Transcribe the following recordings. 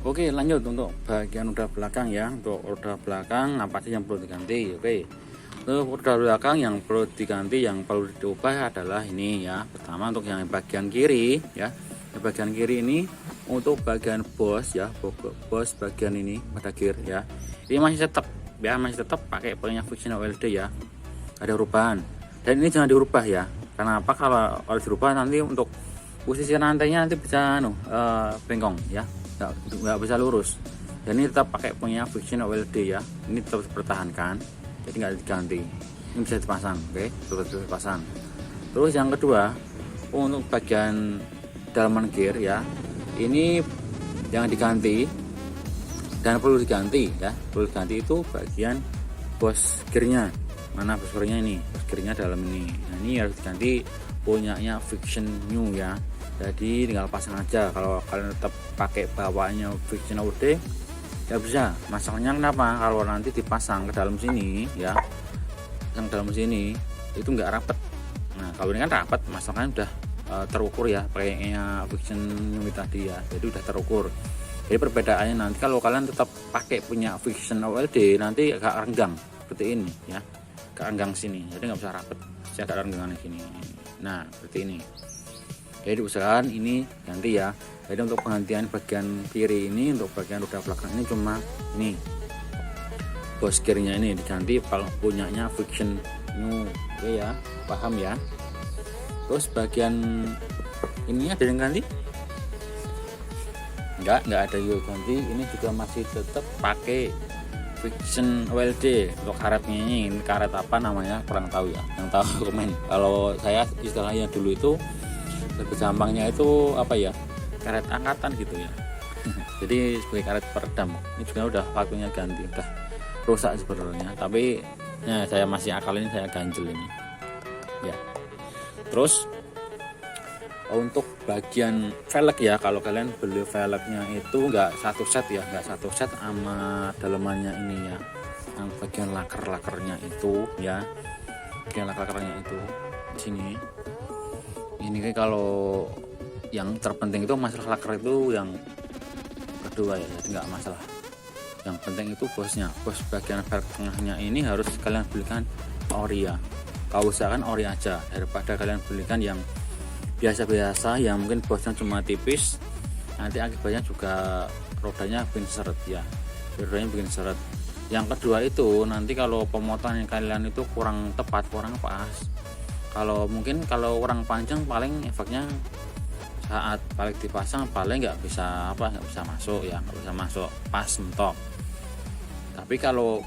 Oke, lanjut untuk bagian roda belakang ya. Untuk roda belakang apa sih yang perlu diganti? Oke. Untuk roda belakang yang perlu diganti, yang perlu diubah adalah ini ya. Pertama untuk yang bagian kiri ya. Yang bagian kiri ini untuk bagian bos ya, bos bagian ini pada gear ya. Ini masih tetap ya, masih tetap pakai punya friction OLD ya. Ada perubahan. Dan ini jangan dirubah ya. Karena apa? Kalau dirubah nanti untuk posisi rantainya nanti bisa bengkong ya. Nggak bisa lurus. Dan ini tetap pakai punya friction OLD ya. Ini tetap dipertahankan, jadi nggak diganti. Ini bisa dipasang, oke, terus dipasang. Terus yang kedua untuk bagian dalaman gear ya, ini yang diganti dan perlu diganti ya. Perlu diganti itu bagian bos gearnya. Mana bos gearnya ini? Bos gearnya dalam ini. Nah, ini harus diganti punyanya friction new ya. Jadi tinggal pasang aja. Kalau kalian tetap pakai bawahnya friction OD ya bisa. Masalahnya kenapa? Kalau nanti dipasang ke dalam sini ya, yang dalam sini itu nggak rapet. Nah kalau ini kan rapet, masalahnya udah terukur ya, pakainya friction new tadi ya, jadi udah terukur. Jadi perbedaannya nanti kalau kalian tetap pakai punya friction OLD nanti agak renggang seperti ini ya, agak renggang sini, jadi nggak bisa rapet, saya agak renggang sini. Nah seperti ini. Jadi usahakan ini ganti ya. Jadi untuk penggantian bagian kiri ini, untuk bagian roda belakang ini cuma ini bos gearnya ini diganti, punyanya friction new. Oke ya, paham ya. Terus bagian ini ada yang ganti? Enggak ada yang ganti. Ini juga masih tetap pakai friction OLD. Untuk karetnya ini karet apa namanya kurang tahu ya, yang tahu komen. Kalau saya istilahnya dulu itu lebih gampangnya itu apa ya, karet angkatan gitu ya. Jadi sebagai karet peredam. Ini juga udah waktunya ganti, udah rusak sebenarnya, tapi ya saya masih akal ini, saya ganjel ini ya. Terus untuk bagian velg ya, kalau kalian beli velgnya itu nggak satu set ya, nggak satu set sama dalemannya ini ya, yang bagian lakernya itu ya, bagian lakernya itu di sini. Ini kalau yang terpenting itu masalah laker itu yang kedua ya, jadi nggak masalah. Yang penting itu bosnya, bos bagian velg tengahnya ini harus kalian belikan ori ya. Kau usahakan ori aja daripada kalian belikan yang biasa-biasa yang mungkin bosnya cuma tipis, nanti akibatnya juga rodanya bikin seret ya, rodanya bikin seret. Yang kedua itu nanti kalau pemotongan kalian itu kurang tepat, kurang pas. Kalau mungkin kalau kurang panjang paling efeknya saat balik dipasang paling nggak bisa masuk ya, nggak bisa masuk pas mentok. Tapi kalau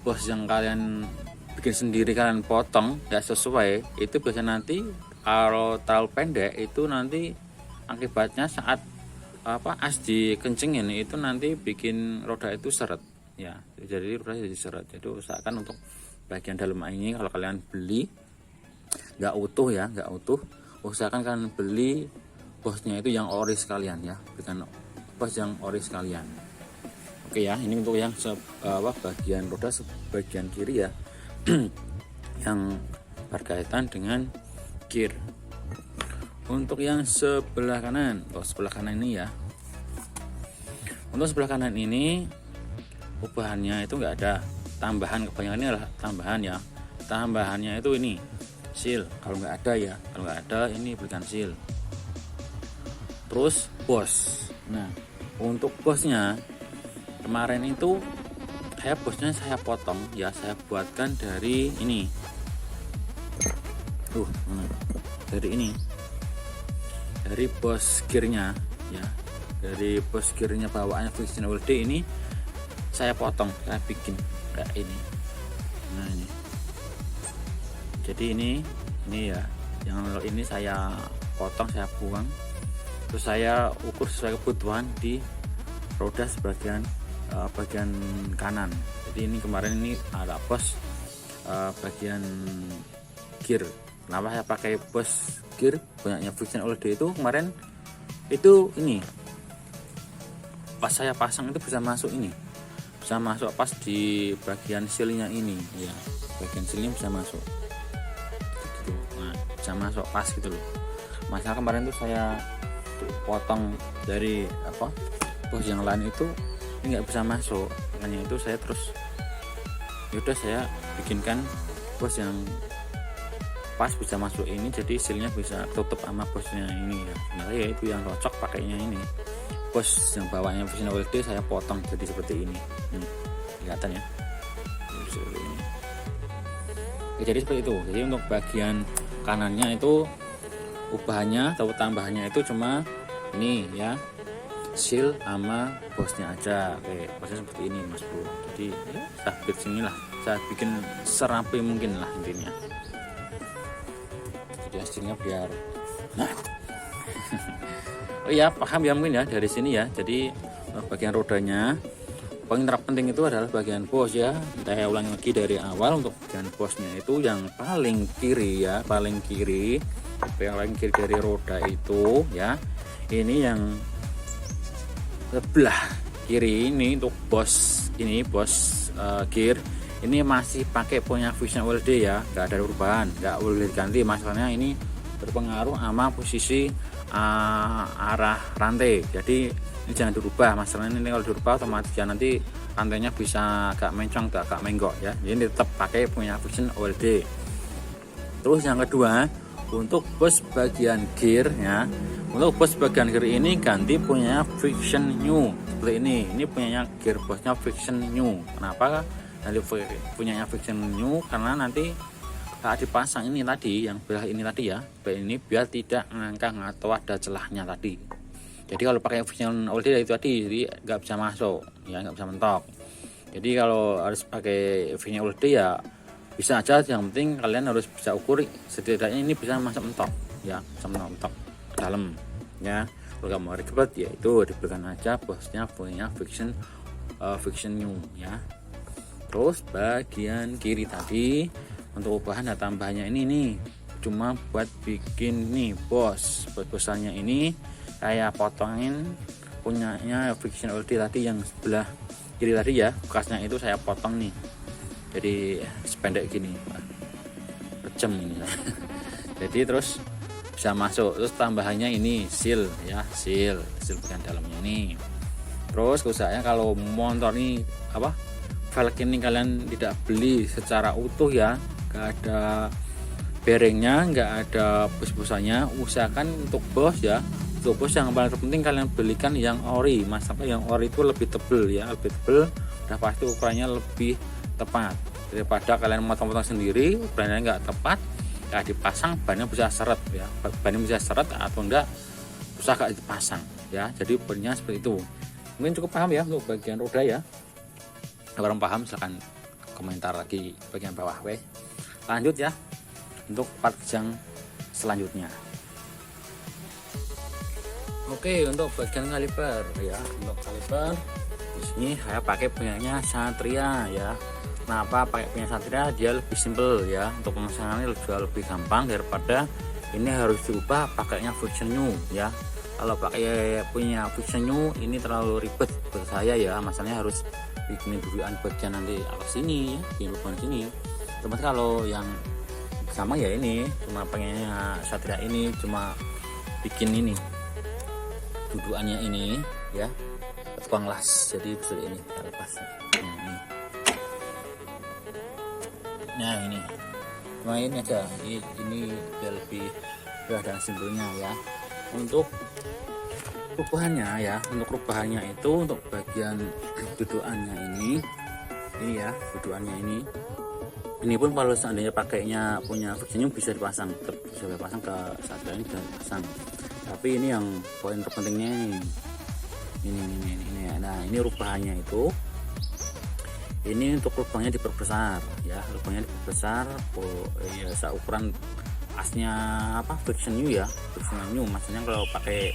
bos yang kalian bikin sendiri, kalian potong nggak sesuai, itu biasanya nanti kalau terlalu pendek itu nanti akibatnya saat as dikencingin itu nanti bikin roda itu seret ya, jadi roda jadi seret. Jadi usahakan untuk bagian dalam ini kalau kalian beli nggak utuh ya, nggak utuh, usahakan kalian beli bosnya itu yang ori sekalian ya, bukan bos yang ori sekalian. Oke ya, ini untuk yang bagian roda bagian kiri ya yang berkaitan dengan gear. Untuk yang sebelah kanan, sebelah kanan ini ya, untuk sebelah kanan ini ubahannya itu nggak ada tambahan, kebanyakan ini adalah tambahan ya. Tambahannya itu ini seal, kalau nggak ada ya, kalau nggak ada ini belikan seal. Terus bos, nah untuk bosnya kemarin itu bosnya saya potong ya, saya buatkan dari ini dari ini, dari bos gearnya ya, dari bos gearnya bawaannya friction OLD ini saya potong, saya bikin kayak ini. Nah ini, jadi ini ya, yang ini saya potong, saya buang, terus saya ukur sesuai kebutuhan di roda sebagian bagian kanan. Jadi ini kemarin ini ada bos bagian gear. Kenapa saya pakai bos gear banyaknya friction OLD itu kemarin itu ini pas saya pasang itu bisa masuk ini, bisa masuk pas di bagian sealnya ini ya, bagian sealnya bisa masuk gitu. Nah bisa masuk pas gitu loh. Masalah kemarin tuh saya potong dari bos yang lain itu ini nggak bisa masuk, makanya itu saya terus yaudah saya bikinkan bos yang pas bisa masuk ini, jadi sealnya bisa tutup sama bosnya ini ya. Nah ya itu yang cocok pakainya ini, bos yang bawahnya Vision OLED saya potong jadi seperti ini. Kelihatan ya, seperti ini. Oke, jadi seperti itu. Jadi untuk bagian kanannya itu ubahannya atau tambahannya itu cuma ini ya, seal sama bosnya aja. Oke, bosnya seperti ini Mas Bro. Jadi ya, saya bikin sini lah, saya bikin serapi mungkin lah intinya. Jadi hasilnya biar nah oh iya, paham ya mungkin ya dari sini ya. Jadi bagian rodanya paling terpenting itu adalah bagian bos ya. Saya ulangi lagi dari awal, untuk bagian bosnya itu yang paling kiri ya, paling kiri, yang paling kiri dari roda itu ya. Ini yang sebelah kiri ini untuk bos ini, bos gear ini masih pakai punya Vision OLED ya, nggak ada perubahan, nggak boleh diganti. Masalahnya ini berpengaruh sama posisi arah rantai, jadi ini jangan dirubah. Masalahnya ini kalau dirubah otomatis ya nanti rantainya bisa agak mencong, agak menggok ya. Jadi tetap pakai punya Vision OLED. Terus yang kedua, untuk bos bagian gear ya, untuk bos bagian gear ini ganti punya Vision New seperti ini. Ini punyanya gear bosnya Vision New. Kenapa nanti punyanya Vision New? Karena nanti saat dipasang ini tadi, yang belah ini tadi ya, belah ini biar tidak ngangkang atau ada celahnya tadi. Jadi kalau pakai Vision OLED itu tadi, jadi nggak bisa masuk ya, nggak bisa mentok. Jadi kalau harus pakai Vision OLED ya bisa aja, yang penting kalian harus bisa ukur setidaknya ini bisa masuk mentok ya, bisa mentok dalam ya. Kalau nggak mau ribet ya itu diberikan aja bosnya punya Vision New ya. Terus bagian kiri tadi untuk ubahan dan tambahannya ini nih cuma buat bikin nih bosannya ini saya potongin punyanya Vision OLED tadi yang sebelah kiri tadi ya, bekasnya itu saya potong nih jadi sependek gini, kejam ini jadi terus bisa masuk. Terus tambahannya ini seal ya, seal bagian dalamnya ini. Terus usahanya kalau motor ini apa, velg ini kalian tidak beli secara utuh ya, nggak ada bearingnya, nggak ada bos-bosannya, usahakan untuk bos ya, untuk bos yang paling terpenting kalian belikan yang ori. Masalah yang ori itu lebih tebel ya, lebih tebel, udah pasti ukurannya lebih tepat daripada kalian motong-motong sendiri, ukurannya nggak tepat, nggak dipasang bannya bisa seret ya, bannya bisa seret atau enggak susah gak dipasang ya. Jadi bannya seperti itu. Mungkin cukup paham ya untuk bagian roda ya. Kalau orang paham silahkan komentar lagi bagian bawah. Lanjut ya untuk part yang selanjutnya. Oke, untuk bagian kaliper ya, untuk kaliper di sini saya pakai punyanya Satria ya. Kenapa pakai punya Satria? Dia lebih simple ya, untuk pemasangannya juga lebih gampang daripada ini harus diubah pakainya Vision New ya. Kalau pakai punya Vision New ini terlalu ribet buat saya ya, masalahnya harus bikin dudukan bagian nanti atas sini ya, bikin lubang sini. Teman kalau yang sama ya ini cuma pengennya Satria ini cuma bikin ini dudukannya ini ya, tukang las, jadi seperti ini lepas. Nah ini cuma ini aja, ini biar lebih mudah dan simpelnya ya. Untuk perubahannya ya, untuk perubahannya itu untuk bagian dudukannya ini ya, dudukannya ini pun kalau seandainya pakainya punya Vision bisa dipasang, bisa dipasang ke Satria ini bisa dipasang. Tapi ini yang poin terpentingnya ini. Nah ini rubahannya itu, ini untuk lubangnya diperbesar ya, lubangnya diperbesar ya, seukuran asnya apa Vision New ya, Vision New. Maksudnya kalau pakai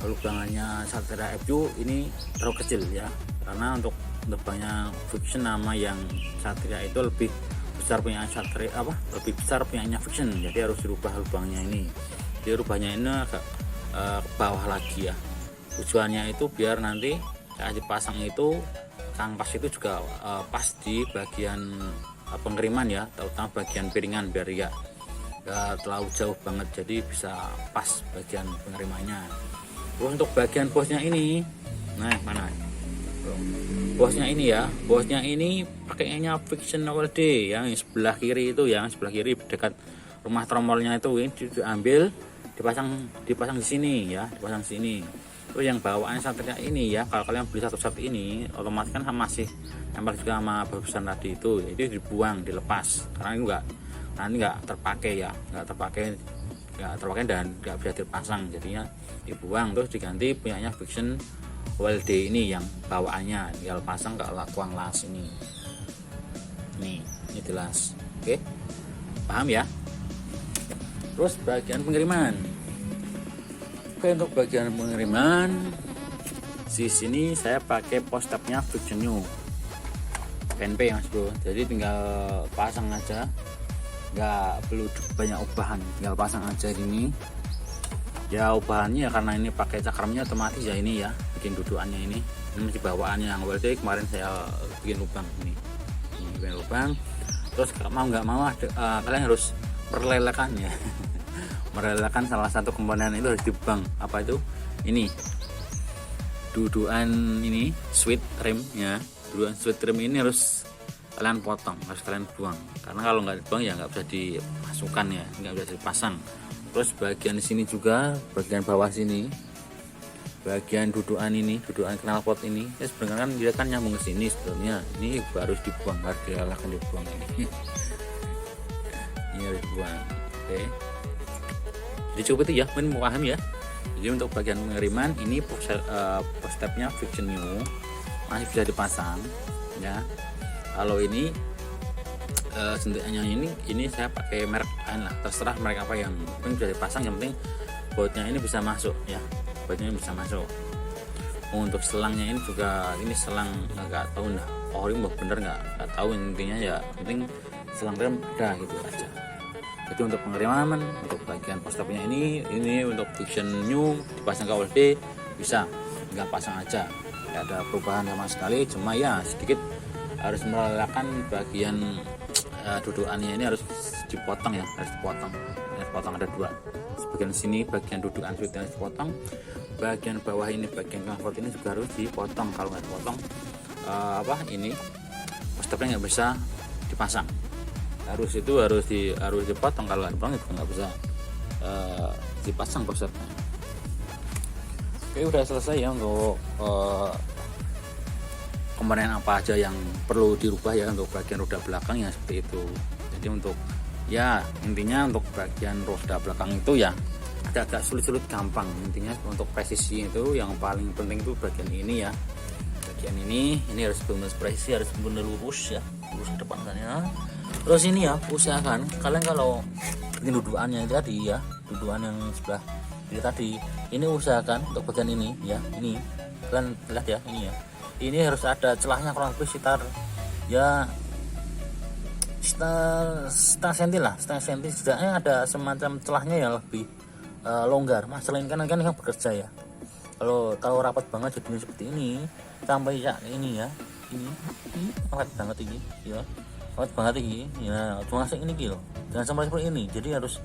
lubangannya Satria FU ini terlalu kecil ya, karena untuk lubangnya Vision nama yang Satria itu lebih besar punya Satria apa, lebih besar punyanya Vision, jadi harus dirubah lubangnya ini. Jadi rubahnya ini agak ke bawah lagi ya, tujuannya itu biar nanti saat dipasang itu kanvas itu juga pas di bagian pengiriman ya, terutama bagian piringan biar ya gak terlalu jauh banget, jadi bisa pas bagian pengirimannya. Terus untuk bagian bosnya ini, Nah, mana? Bosnya ini ya, bosnya ini pakainya Friction OLD yang sebelah kiri itu, yang sebelah kiri dekat rumah tromolnya itu, ini diambil, dipasang di sini ya, dipasang sini. Terus yang bawaan satria ini ya, kalau kalian beli satu set ini otomatis kan masih nempel juga sama bagusan tadi itu dibuang, dilepas karena ini nggak terpakai ya, nggak terpakai dan nggak bisa dipasang, jadinya dibuang terus diganti punyanya Friction WLD ini yang bawaannya tinggal pasang ke tuang las ini jelas. Oke, paham ya. Terus bagian pengiriman. Oke, untuk bagian pengiriman di sini saya pakai postapnya Friction New PNP Mas Bro, jadi tinggal pasang aja, nggak perlu banyak ubahan, tinggal pasang aja ini ya. Ubahannya ya karena ini pakai cakramnya otomatis ya, ini ya bikin dudukannya ini masih bawaannya yang WLD kemarin saya bikin lubang ini bikin lubang. Terus mau nggak mau kalian harus merelakan ya merelakan salah satu komponen itu harus dibuang. Apa itu? Ini dudukan ini switch rim ya, dudukan switch rim ini harus kalian potong, harus kalian buang karena kalau nggak dibuang ya nggak bisa dimasukkan ya, nggak bisa dipasang. Terus bagian di sini juga, bagian bawah sini, bagian dudukan ini, dudukan knalpot ini ya sebenarnya kan dia kan nyambung ke sini sebetulnya, ini harus dibuang, harus direlakan dibuang ini ini harus dibuang. Oke, jadi cukup itu ya, mungkin mau paham ya. Jadi untuk bagian pengiriman ini postapnya Friction New masih bisa dipasang ya. Kalau ini sentikannya ini saya pakai merek lain lah, terserah merek apa yang penting bisa dipasang, yang penting bautnya ini bisa masuk ya, bautnya ini bisa masuk. Untuk selangnya ini juga, ini selang nggak tahu dah ori bener nggak tahu, intinya ya penting selang rem ada gitu aja. Jadi untuk pengiriman untuk bagian postapnya ini untuk Friction New dipasang ke OLD bisa, tinggal pasang aja, nggak ada perubahan sama sekali, cuma ya sedikit harus merelakan bagian dudukannya ini harus dipotong ya, harus dipotong ada dua, bagian sini bagian dudukan switch harus dipotong, bagian bawah ini bagian knalpot ini juga harus dipotong. Kalau nggak dipotong ini postapnya nggak bisa dipasang, harus dipotong. Kalau nggak dipotong itu nggak bisa dipasang postapnya. Oke, udah selesai ya untuk komponen apa aja yang perlu dirubah ya untuk bagian roda belakang ya, seperti itu. Jadi untuk ya intinya untuk bagian roda belakang itu ya agak sulit gampang, intinya untuk presisi itu yang paling penting itu bagian ini ya, bagian ini harus benar presisi, harus benar lurus ya, lurus ke depan ya. Terus ini ya usahakan kalian kalau bikin dudukannya tadi ya, dudukan yang sebelah kiri tadi ini usahakan untuk bagian ini ya, ini kalian lihat ya, ini harus ada celahnya kurang lebih sekitar ya setengah senti lah, setidaknya ada semacam celahnya yang lebih longgar. Masalah ini kan bekerja ya, kalau rapat banget jadinya seperti ini sampai ya ini ya, ini rapat banget ini ya, rapat banget ini ya, cuma ini kilo jangan sampai seperti ini. Jadi harus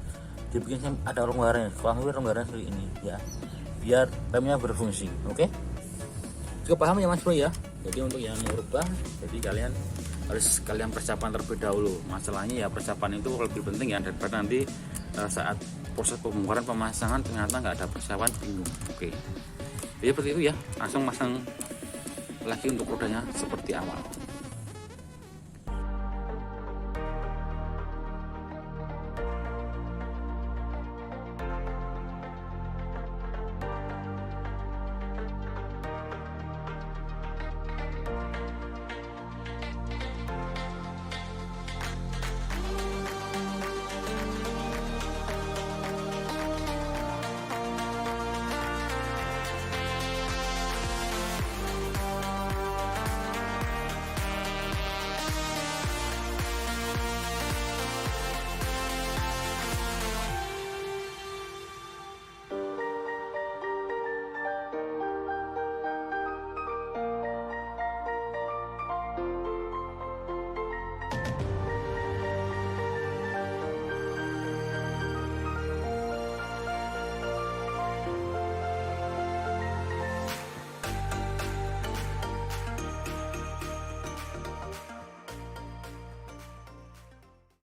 dibikin ada longgaran, kurang lebih longgaran seperti ini ya, biar remnya berfungsi. Oke, juga paham ya Mas Bro ya. Jadi untuk yang merubah, jadi kalian harus persiapan terlebih dahulu. Masalahnya ya persiapan itu lebih penting ya, daripada nanti saat proses pembongkaran pemasangan ternyata nggak ada persiapan, bingung. Oke, jadi seperti itu ya, langsung pasang lagi untuk rodanya seperti awal.